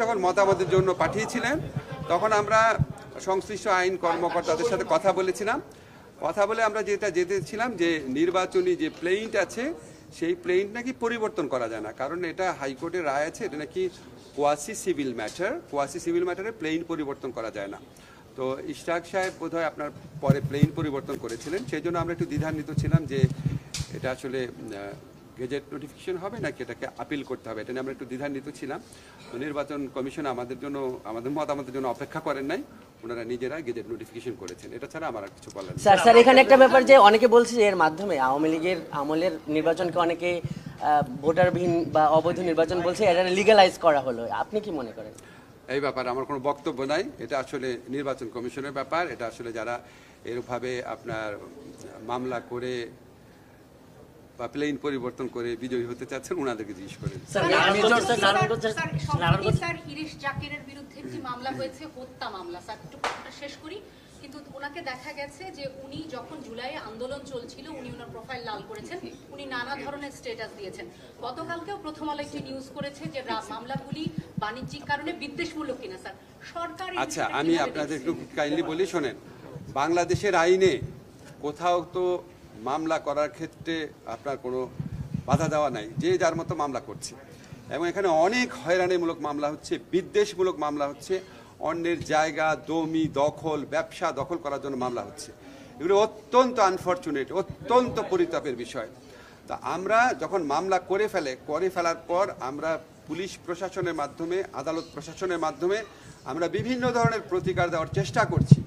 যখন মতামতের জন্য পাঠিয়েছিলেন তখন আমরা সংশ্লিষ্ট আইন কর্মকর্তাদের সাথে কথা বলেছিলাম। কথা বলে আমরা যেটা যেতেছিলাম যে নির্বাচনী যে প্লেইন্ট আছে সেই প্লেইন্ট নাকি পরিবর্তন করা যায় না, কারণ এটা হাইকোর্টের রায় আছে, এটা নাকি কোয়াসি সিভিল ম্যাটারে প্লেইন পরিবর্তন করা যায় না। তো ইশরাক সাহেব বোধহয় আপনার পরে প্লেইন পরিবর্তন করেছিলেন, সেই জন্য আমরা একটু দ্বিধান্বিত ছিলাম যে এটা আসলে গেজেট নোটিফিকেশন হবে নাকি এটাকে আপিল করতে হবে, এটা নিয়ে আমরা একটু দ্বিধান্বিত ছিলাম। তো নির্বাচন কমিশন আমাদের মতামতের জন্য অপেক্ষা করেন নাই, ওনারা নিজেরা গেজেট নোটিফিকেশন করেছেন। এটা ছাড়া আমার আর কিছু বলার নেই। স্যার এখানে একটা ব্যাপার যে অনেকে বলছে যে এর মাধ্যমে আওয়ামী লীগের আমলের নির্বাচনকে অনেকে ভোটারবিহীন বা অবৈধ নির্বাচন বলছে, এটা লিগ্যালাইজ করা হলো, আপনি কি মনে করেন? এই ব্যাপারে আমার কোনো বক্তব্য নাই, এটা আসলে নির্বাচন কমিশনের ব্যাপার। এটা আসলে যারা এরভাবে আপনার মামলা করে বা প্লেন পরিবর্তন করে বিজয়ী হতে চাচ্ছেন ওনাদেরকে জিজ্ঞেস করেন। স্যার হিরিশ জাকিরের বিরুদ্ধে একটি মামলা হয়েছে, হত্যা মামলা। স্যার একটু কথাটা শেষ করি। কিন্তু ওনাকে দেখা গেছে যে উনি যখন জুলাইয়ে আন্দোলন চলছিল উনি ওনার প্রোফাইল লাল করেছেন, উনি নানা ধরনের স্ট্যাটাস দিয়েছেন। গতকালকেও প্রথম আলো একটি নিউজ করেছে যে মামলাগুলি বাণিজ্যিক কারণে বিদ্বেষমূলক কিনা। স্যার সরকার আচ্ছা, আমি আপনাদের একটু কাইন্ডলি বলি শোনেন। বাংলাদেশের আইনে কোথাও তো মামলা করার ক্ষেত্রে আপনার কোনো বাধা দেওয়া নাই, যে যার মতো মামলা করছে, এবং এখানে অনেক হয়রানিমূলক মামলা হচ্ছে, বিদ্বেষমূলক মামলা হচ্ছে, অন্যের জায়গা জমি দখল ব্যবসা দখল করার জন্য মামলা হচ্ছে। এগুলো অত্যন্ত আনফর্চুনেট, অত্যন্ত পরিতাপের বিষয়। তা আমরা যখন মামলা করে ফেলার পর আমরা পুলিশ প্রশাসনের মাধ্যমে, আদালত প্রশাসনের মাধ্যমে আমরা বিভিন্ন ধরনের প্রতিকার দেওয়ার চেষ্টা করছি।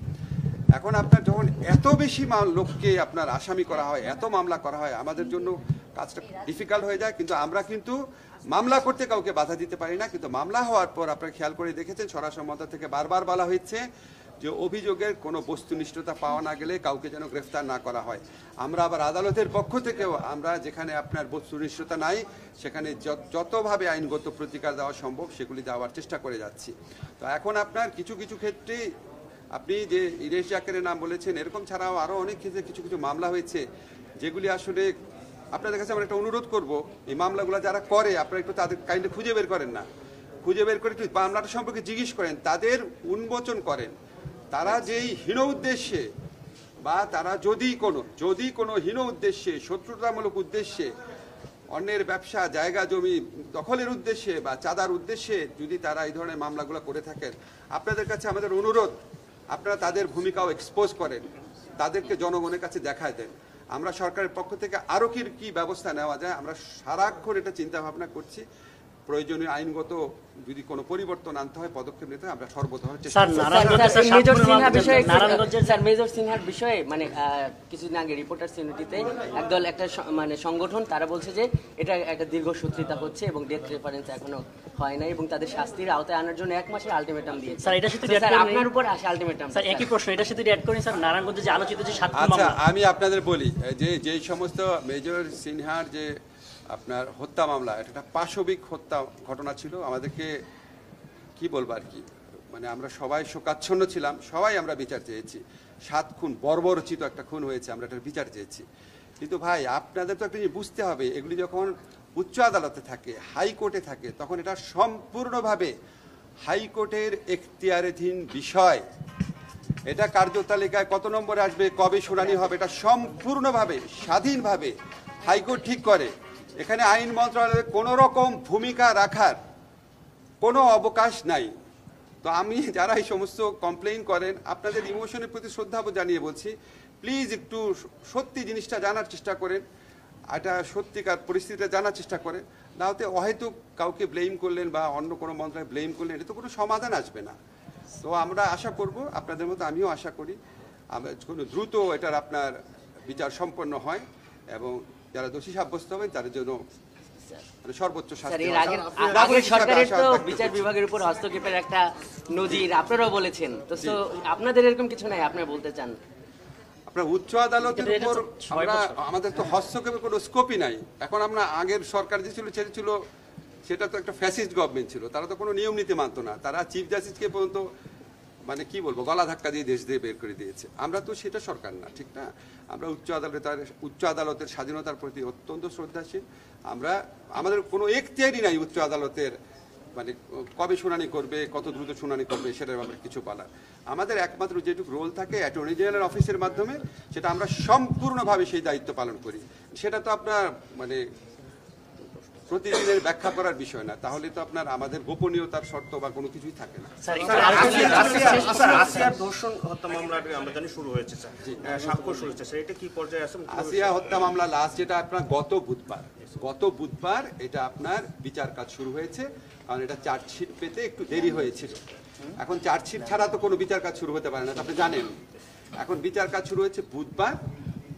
এখন আপনার যখন এত বেশি লোককে আপনার আসামি করা হয়, এত মামলা করা হয়, আমাদের জন্য কাজটা ডিফিকাল্ট হয়ে যায়। কিন্তু আমরা কিন্তু মামলা করতে কাউকে বাধা দিতে পারি না। কিন্তু মামলা হওয়ার পর আপনারা খেয়াল করে দেখেছেন স্বরাষ্ট্র থেকে বারবার বলা হয়েছে যে অভিযোগের কোনো বস্তুনিষ্ঠতা পাওয়া না গেলে কাউকে যেন গ্রেফতার না করা হয়। আমরা আবার আদালতের পক্ষ থেকেও আমরা যেখানে আপনার বস্তুনিষ্ঠতা নাই সেখানে যতভাবে আইনগত প্রতিকার দেওয়া সম্ভব সেগুলি দেওয়ার চেষ্টা করে যাচ্ছি। তো এখন আপনার কিছু কিছু ক্ষেত্রে আপনি যে হিরিশ জাকিরের নাম বলেছেন, এরকম ছাড়াও আরও অনেক ক্ষেত্রে কিছু কিছু মামলা হয়েছে যেগুলি আসলে আপনাদের কাছে আমরা একটা অনুরোধ করব, এই মামলাগুলো যারা করে আপনারা একটু তাদের কাইন্ডে খুঁজে বের করেন না, খুঁজে বের করে একটু মামলাটা সম্পর্কে জিজ্ঞেস করেন, তাদের উন্মোচন করেন। তারা যেই হীন উদ্দেশ্যে বা তারা যদি কোনো হীন উদ্দেশ্যে, শত্রুতামূলক উদ্দেশ্যে, অন্যের ব্যবসা জায়গা জমি দখলের উদ্দেশ্যে বা চাঁদার উদ্দেশ্যে যদি তারা এই ধরনের মামলাগুলো করে থাকেন, আপনাদের কাছে আমাদের অনুরোধ আপনারা তাদের ভূমিকাও এক্সপোজ করেন, তাদেরকে জনগণের কাছে দেখায় দেন। আমরা সরকারের পক্ষ থেকে আরও কি ব্যবস্থা নেওয়া যায় আমরা সারাক্ষণ এটা চিন্তা ভাবনা করছি। প্রয়োজনীয় আইনগত যদি কোনো পরিবর্তন আনতে হয়, পদক্ষেপ নিতে হয়, আমরা সর্বদা মেজর সিনহার বিষয়ে মানে কিছুদিন আগে রিপোর্টার্স ইউনিটিতে একদল একটা মানে সংগঠন তারা বলছে যে এটা একটা দীর্ঘসূত্রিতা হচ্ছে এবং ডেথ রেফারেন্স এখনো হয় নাই এবং তাদের শাস্তির আওতায় আনার জন্য 1 মাসের আলটিমেটাম দিয়েছে। স্যার এটা শুধু আপনার উপর আসে আলটিমেটাম। স্যার একই প্রশ্ন, এটা শুধু অ্যাড করেন স্যার, নারায়ণগঞ্জে যে আলোচিত যে 7 মামলা। আচ্ছা, আমি আপনাদের বলি যে যেই সমস্ত মেজর সিনহার যে আপনার হত্যা মামলা, এটা একটা পাশবিক হত্যা ঘটনা ছিল। আমাদেরকে কি বলবো আর কি, মানে আমরা সবাই শোকাচ্ছন্ন ছিলাম, সবাই আমরা বিচার চেয়েছি। 7 খুন, বর্বরচিত একটা খুন হয়েছে, আমরা এটার বিচার চেয়েছি। কিন্তু ভাই আপনাদের তো একটা জিনিস বুঝতে হবে, এগুলি যখন উচ্চ আদালতে থাকে, হাইকোর্টে থাকে, তখন এটা সম্পূর্ণভাবে হাইকোর্টের এখতিয়ারাধীন বিষয়। এটা কার্যতালিকায় কত নম্বরে আসবে, কবে শুনানি হবে, এটা সম্পূর্ণভাবে স্বাধীনভাবে হাইকোর্ট ঠিক করে। এখানে আইন মন্ত্রণালয়ের কোনো রকম ভূমিকা রাখার কোনো অবকাশ নাই। তো আমি যারা এই সমস্ত কমপ্লেইন করেন আপনাদের ইমোশনের প্রতি শ্রদ্ধা জানিয়ে বলছি, প্লিজ একটু সত্যি জিনিসটা জানার চেষ্টা করেন, এটা সত্যিকার পরিস্থিতিটা জানার চেষ্টা করেন। না হতে অহেতুক কাউকে ব্লেম করলেন বা অন্য কোনো মন্ত্রণালয় ব্লেম করলেন, এটা তো কোনো সমাধান আসবে না। তো আমরা আশা করব, আপনাদের মতো আমিও আশা করি, কোনো দ্রুত এটার আপনার বিচার সম্পন্ন হয় এবং যারা দোষী সাব্যস্ত হবেন তাদের জন্য সর্বোচ্চ শাস্তি। সরকারের তো বিচার বিভাগের উপর হস্তক্ষেপের একটা নজির আপনারাও বলেছেন, তো আপনাদের এরকম কিছু নাই আপনারা বলতে চান? আপনার উচ্চ আদালতের উপর আমাদের তো হস্তক্ষেপের কোনো স্কোপই নাই। এখন আমরা আগের সরকার যে ছিল সেটা তো একটা ফ্যাসিস্ট গভর্নমেন্ট ছিল, তারা তো কোনো নিয়ম নীতি মানত না, তারা চিফ জাস্টিসকে পর্যন্ত মানে কি বলবো গলা ধাক্কা দিয়ে দেশ দিয়ে বের করে দিয়েছে। আমরা তো সেটা সরকার না, ঠিক না? আমরা উচ্চ আদালতের স্বাধীনতার প্রতি অত্যন্ত শ্রদ্ধাশীল। আমাদের কোনো এখতিয়ারই নাই উচ্চ আদালতের মানে কবে শুনানি করবে, কত দ্রুত শুনানি করবে সেটার ব্যাপারে কিছু বলার। আমাদের একমাত্র যেটুকু রোল থাকে অ্যাটর্নি জেনারেল অফিসের মাধ্যমে, সেটা আমরা সম্পূর্ণভাবে সেই দায়িত্ব পালন করি। সেটা তো আপনার মানে প্রতিদিনের ব্যাখ্যা করার বিষয় না, তাহলে তো আপনার আমাদের গোপনীয়তার শর্ত বা কোনো কিছুই থাকে না। স্যার আসিয়ার ধর্ষণ হত্যা মামলা আমরা জানি শুরু হয়েছে স্যার, সাক্ষ্য শুরু হয়েছে স্যার, এটা কি পর্যায়ে আছে? আসিয়া হত্যা মামলা লাস্ট যেটা আপনার গত বুধবার এটা আপনার বিচার কাজ শুরু হয়েছে, কারণ এটা চার্জশিট পেতে একটু দেরি হয়েছিল। এখন চার্জশিট ছাড়া তো কোনো বিচার কাজ শুরু হতে পারে না, আপনি জানেন। এখন বিচার কাজ শুরু হয়েছে বুধবার,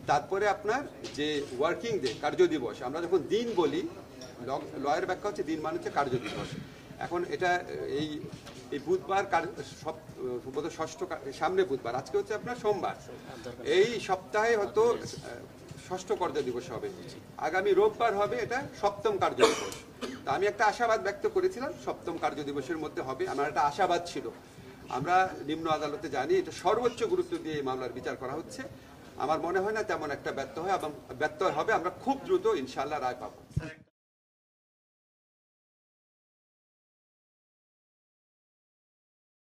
তারপরে আপনার যে ওয়ার্কিং ডে, কার্য দিবস, আমরা যখন দিন বলি, লয়ের ব্যাখ্যা হচ্ছে দিন মানে হচ্ছে কার্য দিবস। এখন এটা এই বুধবার ষষ্ঠ, সামনে বুধবার, আজকে হচ্ছে আপনার সোমবার, এই সপ্তাহে হয়তো ষষ্ঠ কার্য দিবস হবে, আগামী রোববার হবে এটা সপ্তম কার্য দিবস। তা আমি একটা আশাবাদ ব্যক্ত করেছিলাম সপ্তম কার্য দিবসের মধ্যে হবে, আমার একটা আশাবাদ ছিল। আমরা নিম্ন আদালতে জানি এটা সর্বোচ্চ গুরুত্ব দিয়ে এই মামলার বিচার করা হচ্ছে। আমার মনে হয় না তেমন একটা ব্যত্যয় হবে, আমরা খুব দ্রুত ইনশাআল্লাহ রায় পাবো।